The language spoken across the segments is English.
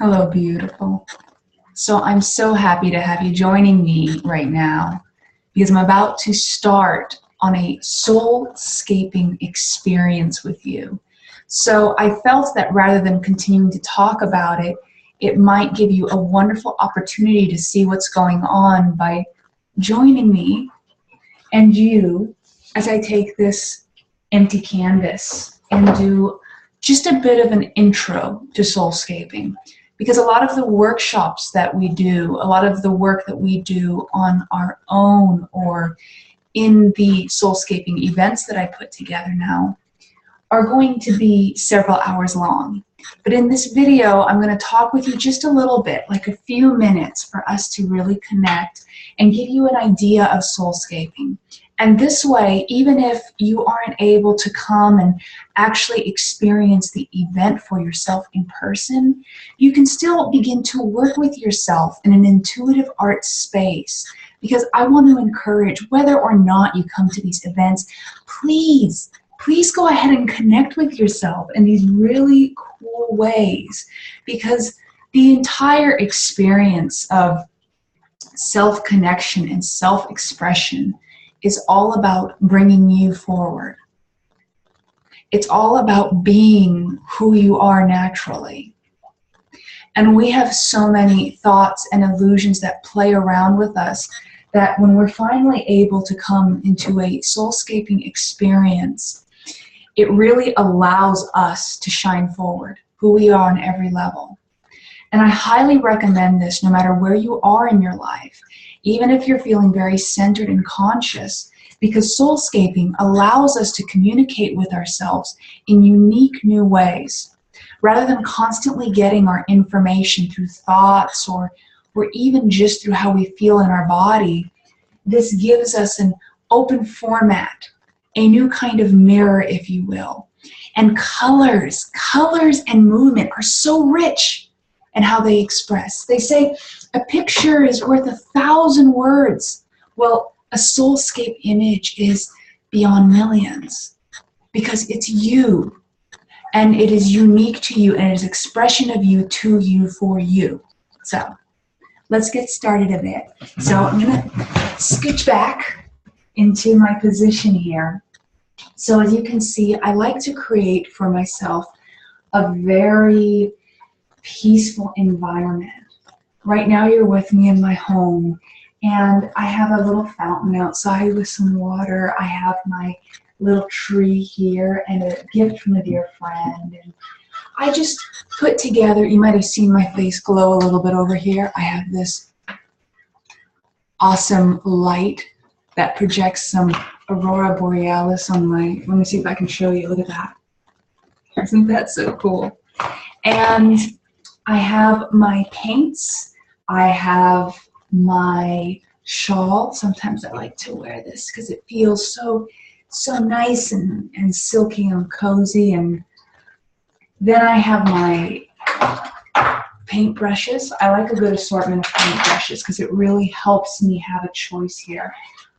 Hello, beautiful. So I'm so happy to have you joining me right now because I'm about to start on a soulscaping experience with you. So I felt that rather than continuing to talk about it, it might give you a wonderful opportunity to see what's going on by joining me and you as I take this empty canvas and do just a bit of an intro to soulscaping. Because a lot of the workshops that we do, a lot of the work that we do on our own or in the soulscaping events that I put together now are going to be several hours long. But in this video, I'm going to talk with you just a little bit, like a few minutes for us to really connect and give you an idea of soulscaping. And this way, even if you aren't able to come and actually experience the event for yourself in person, you can still begin to work with yourself in an intuitive art space. Because I want to encourage, whether or not you come to these events, please go ahead and connect with yourself in these really cool ways, because the entire experience of self-connection and self-expression is all about bringing you forward. It's all about being who you are naturally. And we have so many thoughts and illusions that play around with us that when we're finally able to come into a soulscaping experience, it really allows us to shine forward, who we are on every level. And I highly recommend this no matter where you are in your life, even if you're feeling very centered and conscious, because soulscaping allows us to communicate with ourselves in unique new ways. Rather than constantly getting our information through thoughts or even just through how we feel in our body, this gives us an open format, a new kind of mirror, if you will. And colors and movement are so rich in how they express. They say a picture is worth 1,000 words. Well, a soulscape image is beyond millions because it's you and it is unique to you and it is expression of you to you for you. So let's get started a bit. So I'm going to scooch back into my position here. So as you can see, I like to create for myself a very peaceful environment. Right now you're with me in my home and I have a little fountain outside with some water. I have my little tree here and a gift from a dear friend. And I just put together, you might have seen my face glow a little bit over here. I have this awesome light that projects some aurora borealis on my, let me see if I can show you, look at that. Isn't that so cool? And I have my paints, I have my shawl. Sometimes I like to wear this because it feels so nice and silky and cozy. And then I have my paint brushes. I like a good assortment of paint brushes because it really helps me have a choice here.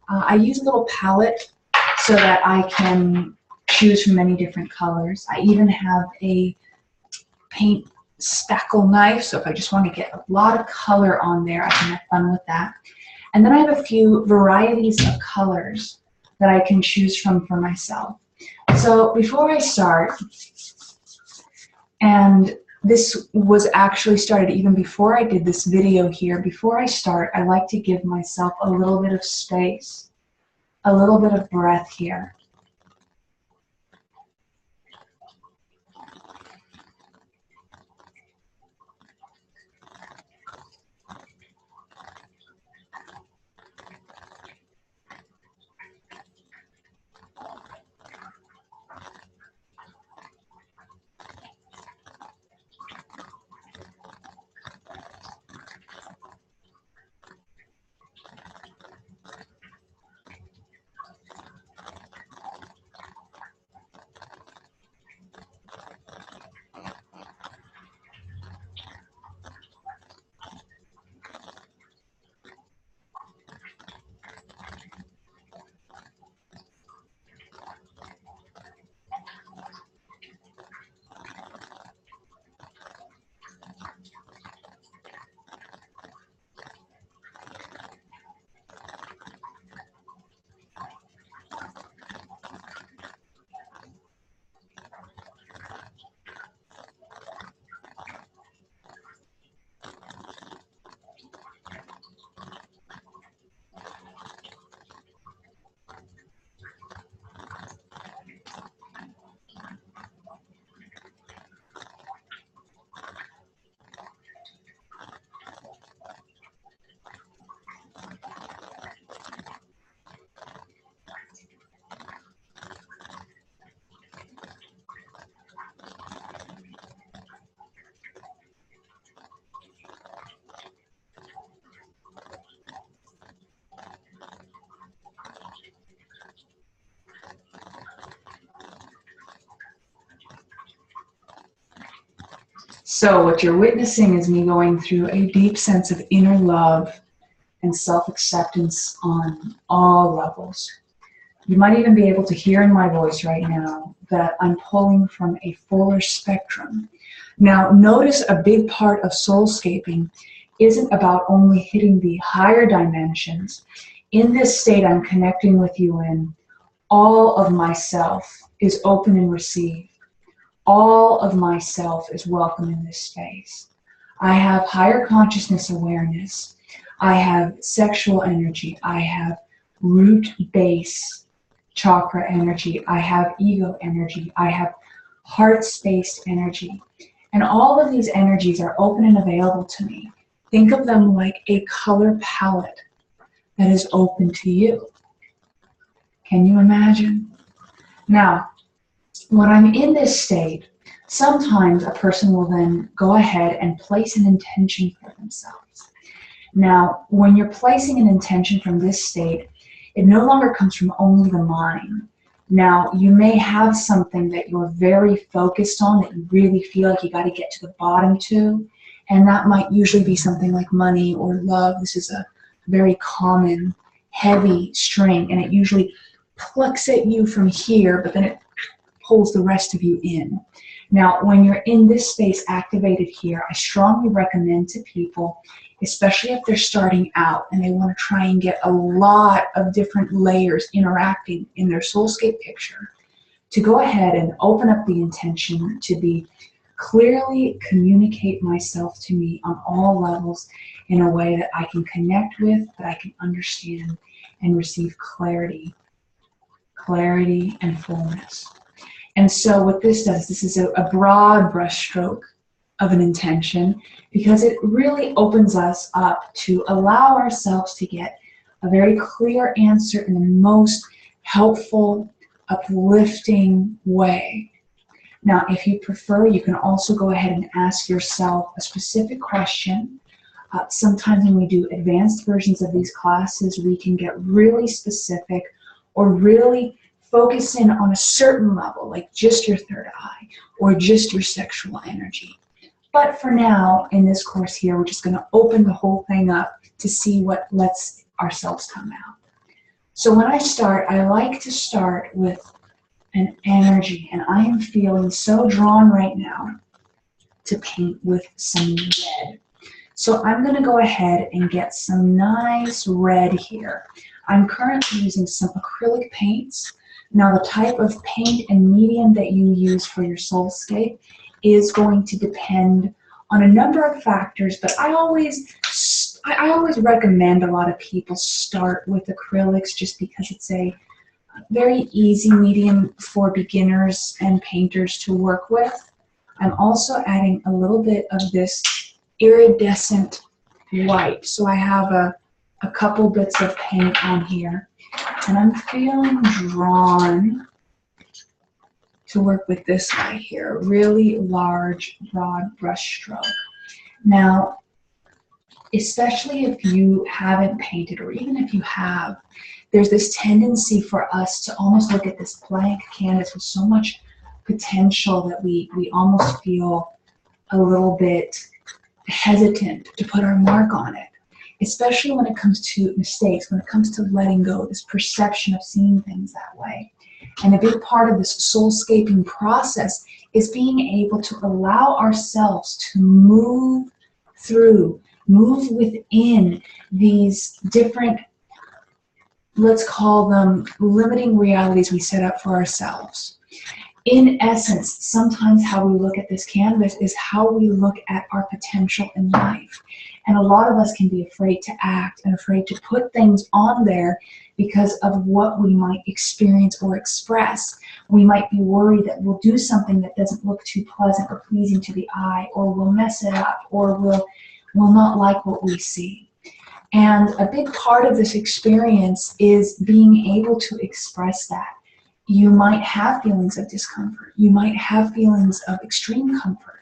I use a little palette so that I can choose from many different colors. I even have a paint spackle knife, so if I just want to get a lot of color on there, I can have fun with that. And then I have a few varieties of colors that I can choose from for myself. So before I start, and this was actually started even before I did this video here, before I start, I like to give myself a little bit of space, a little bit of breath here. So what you're witnessing is me going through a deep sense of inner love and self-acceptance on all levels. You might even be able to hear in my voice right now that I'm pulling from a fuller spectrum. Now, notice a big part of soulscaping isn't about only hitting the higher dimensions. In this state I'm connecting with you in, all of myself is open and received. All of myself is welcome in this space. I have higher consciousness awareness. I have sexual energy. I have root base chakra energy. I have ego energy. I have heart space energy. And all of these energies are open and available to me. Think of them like a color palette that is open to you. Can you imagine? Now, when I'm in this state, sometimes a person will then go ahead and place an intention for themselves. Now, when you're placing an intention from this state, it no longer comes from only the mind. Now, you may have something that you're very focused on, that you really feel like you got to get to the bottom to, and that might usually be something like money or love. This is a very common, heavy string, and it usually plucks at you from here, but then it pulls the rest of you in. Now, when you're in this space activated here, I strongly recommend to people, especially if they're starting out and they want to try and get a lot of different layers interacting in their soulscape picture, to go ahead and open up the intention to be clearly communicate myself to me on all levels in a way that I can connect with, that I can understand and receive clarity and fullness. And so what this does, this is a broad brushstroke of an intention, because it really opens us up to allow ourselves to get a very clear answer in the most helpful, uplifting way. Now, if you prefer, you can also go ahead and ask yourself a specific question. Sometimes when we do advanced versions of these classes, we can get really specific or really focus in on a certain level, like just your third eye or just your sexual energy. But for now, in this course here, we're just going to open the whole thing up to see what lets ourselves come out. So when I start, I like to start with an energy, and I am feeling so drawn right now to paint with some red. So I'm going to go ahead and get some nice red here. I'm currently using some acrylic paints. Now, the type of paint and medium that you use for your soulscape is going to depend on a number of factors, but I always recommend a lot of people start with acrylics just because it's a very easy medium for beginners and painters to work with. I'm also adding a little bit of this iridescent white. So I have a couple bits of paint on here, and I'm feeling drawn to work with this guy here, really large, broad brush stroke. Now, especially if you haven't painted, or even if you have, there's this tendency for us to almost look at this blank canvas with so much potential that we almost feel a little bit hesitant to put our mark on it, especially when it comes to mistakes, when it comes to letting go, this perception of seeing things that way. And a big part of this soulscaping process is being able to allow ourselves to move through, move within these different, let's call them limiting realities we set up for ourselves. In essence, sometimes how we look at this canvas is how we look at our potential in life. And a lot of us can be afraid to act and afraid to put things on there because of what we might experience or express. We might be worried that we'll do something that doesn't look too pleasant or pleasing to the eye, or we'll mess it up, or we'll not like what we see. And a big part of this experience is being able to express that. You might have feelings of discomfort. You might have feelings of extreme comfort.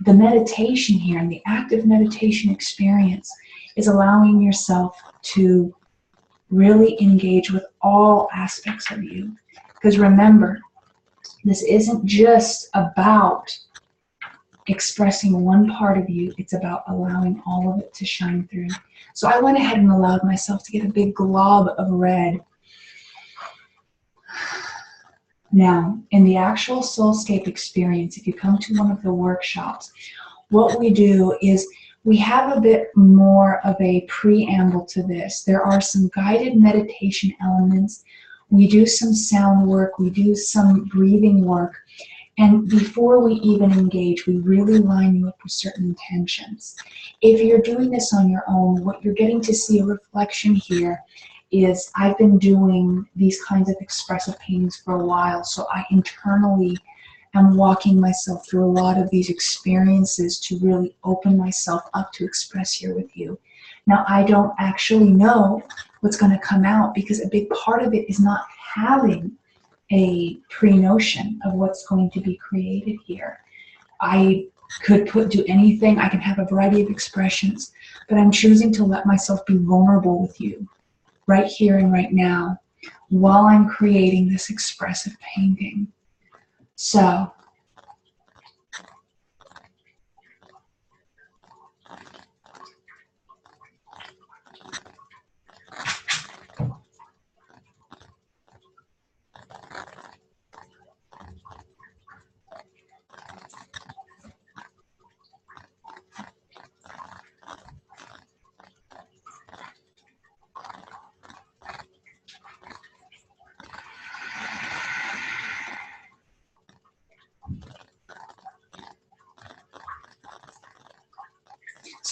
The meditation here and the active meditation experience is allowing yourself to really engage with all aspects of you. Because remember, this isn't just about expressing one part of you. It's about allowing all of it to shine through. So I went ahead and allowed myself to get a big glob of red. Now, in the actual Soulscape experience, if you come to one of the workshops, what we do is we have a bit more of a preamble to this. There are some guided meditation elements. We do some sound work. We do some breathing work. And before we even engage, we really line you up with certain intentions. If you're doing this on your own, what you're getting to see a reflection here is I've been doing these kinds of expressive paintings for a while, so I internally am walking myself through a lot of these experiences to really open myself up to express here with you. Now, I don't actually know what's going to come out because a big part of it is not having a pre-notion of what's going to be created here. I could do anything. I can have a variety of expressions, but I'm choosing to let myself be vulnerable with you right here and right now while I'm creating this expressive painting. So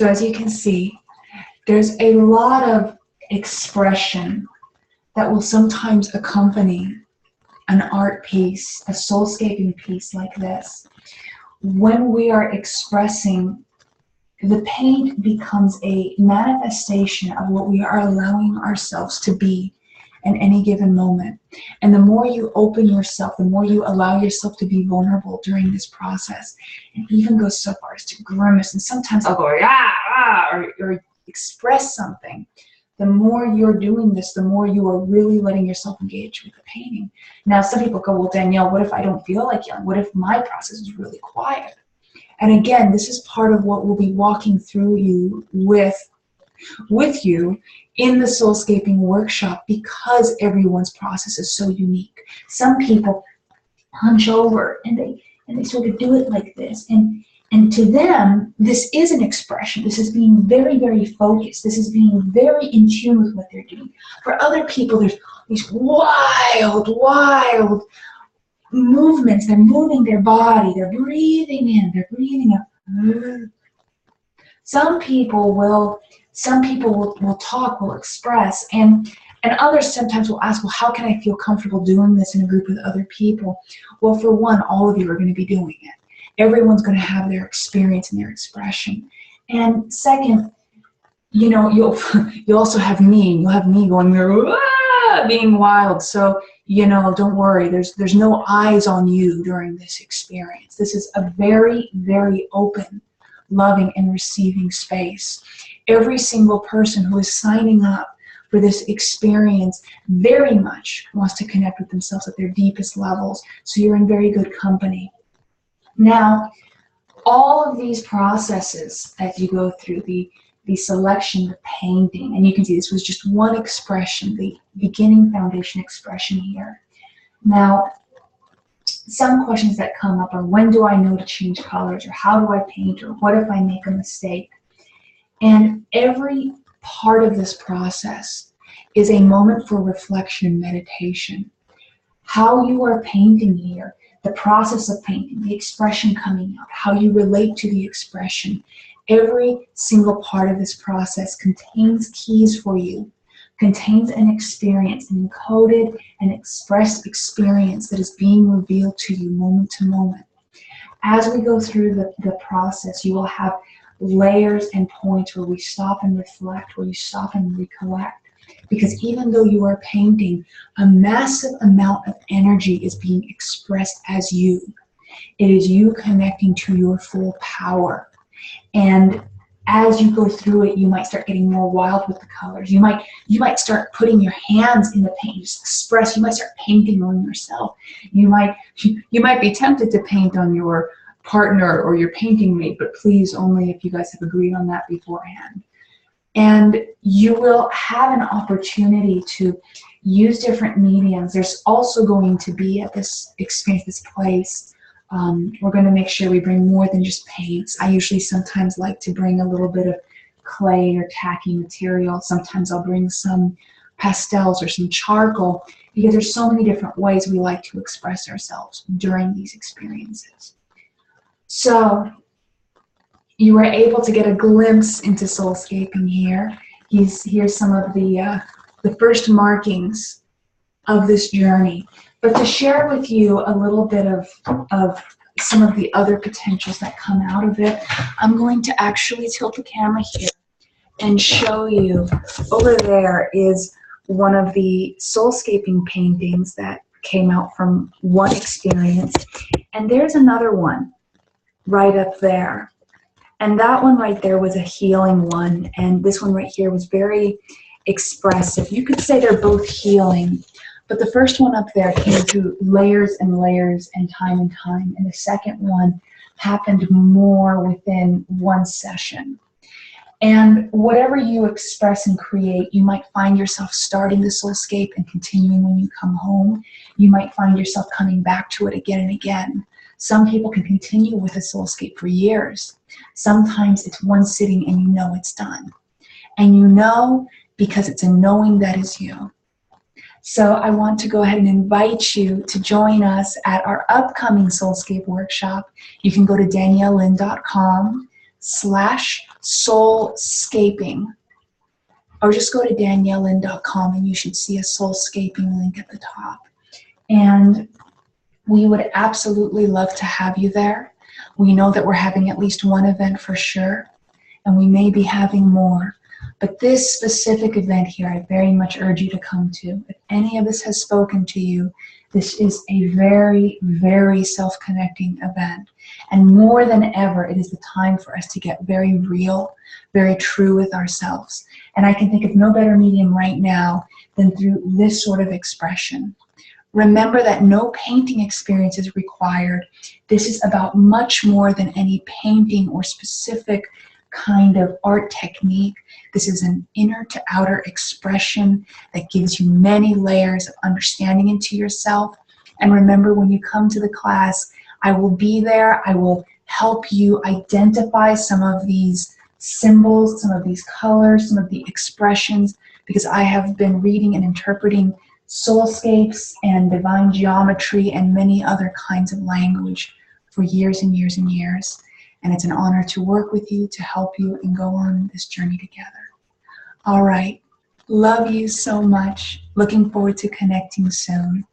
as you can see, there's a lot of expression that will sometimes accompany an art piece, a soulscaping piece like this. When we are expressing, the paint becomes a manifestation of what we are allowing ourselves to be in any given moment. And the more you open yourself, the more you allow yourself to be vulnerable during this process, and even go so far as to grimace, and sometimes I'll go, or express something. The more you're doing this, the more you are really letting yourself engage with the painting. Now, some people go, well, Danielle, what if I don't feel like yelling? What if my process is really quiet? And again, this is part of what we'll be walking through you with you in the Soulscaping workshop, because everyone's process is so unique. Some people hunch over and they sort of do it like this, and to them this is an expression. This is being very, very focused. This is being very in tune with what they're doing. For other people, there's these wild movements. They're moving their body, they're breathing in, they're breathing out. Some people will talk, will express, and others sometimes will ask, well, how can I feel comfortable doing this in a group with other people? Well, for one, all of you are going to be doing it. Everyone's going to have their experience and their expression. And second, you know, you'll also have me. You'll have me going there, being wild. So, you know, don't worry. There's no eyes on you during this experience. This is a very, very open, loving, and receiving space. Every single person who is signing up for this experience very much wants to connect with themselves at their deepest levels. So you're in very good company. Now, all of these processes, as you go through the selection, the painting, and you can see this was just one expression, the beginning foundation expression here. Now, some questions that come up are, when do I know to change colors, or how do I paint, or what if I make a mistake? And every part of this process is a moment for reflection and meditation. How you are painting here, the process of painting, the expression coming out, how you relate to the expression. Every single part of this process contains keys for you, contains an experience, an encoded and expressed experience that is being revealed to you moment to moment. As we go through the process, you will have layers and points where we stop and reflect, where you stop and recollect. Because even though you are painting, a massive amount of energy is being expressed as you. It is you connecting to your full power. And as you go through it, you might start getting more wild with the colors. You might start putting your hands in the paint, just express. You might start painting on yourself. You might be tempted to paint on your partner or your painting mate, but please only if you guys have agreed on that beforehand. And you will have an opportunity to use different mediums. There's also going to be at this experience, this place, we're going to make sure we bring more than just paints. I usually sometimes like to bring a little bit of clay or tacky material. Sometimes I'll bring some pastels or some charcoal, because there's so many different ways we like to express ourselves during these experiences. So you were able to get a glimpse into soulscaping here. Here's some of the first markings of this journey. But to share with you a little bit of some of the other potentials that come out of it, I'm going to actually tilt the camera here and show you. Over there is one of the soulscaping paintings that came out from one experience. And there's another one right up there. And that one right there was a healing one. And this one right here was very expressive. You could say they're both healing. But the first one up there came through layers and layers and time. And the second one happened more within one session. And whatever you express and create, you might find yourself starting the soulscape and continuing when you come home. You might find yourself coming back to it again and again. Some people can continue with a soulscape for years. Sometimes it's one sitting and you know it's done. And you know because it's a knowing that is you. So I want to go ahead and invite you to join us at our upcoming Soulscape workshop. You can go to daniellelynn.com/soulscaping, or just go to daniellelynn.com and you should see a soulscaping link at the top. And we would absolutely love to have you there. We know that we're having at least one event for sure, and we may be having more. But this specific event here, I very much urge you to come to. If any of this has spoken to you, this is a very, very self-connecting event. And more than ever, it is the time for us to get very real, very true with ourselves. And I can think of no better medium right now than through this sort of expression. Remember that no painting experience is required. This is about much more than any painting or specific kind of art technique. This is an inner to outer expression that gives you many layers of understanding into yourself. And remember, when you come to the class, I will be there. I will help you identify some of these symbols, some of these colors, some of the expressions, because I have been reading and interpreting soulscapes and divine geometry and many other kinds of language for years and years and years. And it's an honor to work with you, to help you, and go on this journey together. All right. Love you so much. Looking forward to connecting soon.